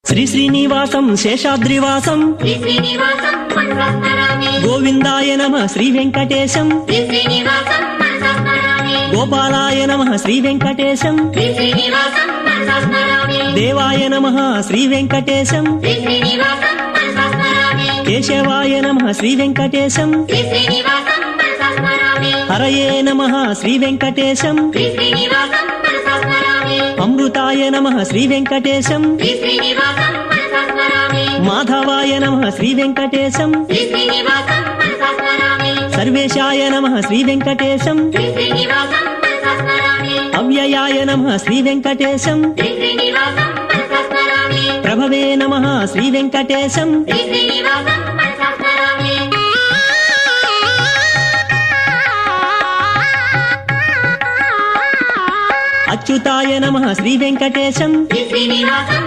శ్రీ శ్రీనివాసం శేషాద్రివాసం శ్రీ శ్రీనివాసం మనసస్మరామి గోవిందాయ నమః శ్రీ వెంకటేశం శ్రీ శ్రీనివాసం మనసస్మరామి గోపాలాయ నమః శ్రీ వెంకటేశం శ్రీ శ్రీనివాసం మనసస్మరామి దేవాయ నమః శ్రీ వెంకటేశం శ్రీ శ్రీనివాసం మనసస్మరామి కేశవాయ నమః శ్రీ వెంకటేశం శ్రీ శ్రీనివాసం మనసస్మరామి హరయే నమః శ్రీ వెంకటేశం శ్రీ శ్రీనివాసం మనసస్మరామి అమృతాయ నమః శ్రీ వెంకటేశం శ్రీ శ్రీనివాసం మనసస్మరామి మాధవాయ నమః శ్రీ వెంకటేశం శ్రీ శ్రీనివాసం మనసస్మరామి సర్వేశాయ నమః శ్రీ వెంకటేశం శ్రీ శ్రీనివాసం మనసస్మరామి అవ్యయాయ నమః శ్రీ వెంకటేశం శ్రీ శ్రీనివాసం మనసస్మరామి ప్రభవే నమః శ్రీ వెంకటేశం శ్రీ శ్రీనివాసం మనసస్మరామి అచ్యుతాయ నమః శ్రీ వెంకటేశం శ్రీ శ్రీనివాసం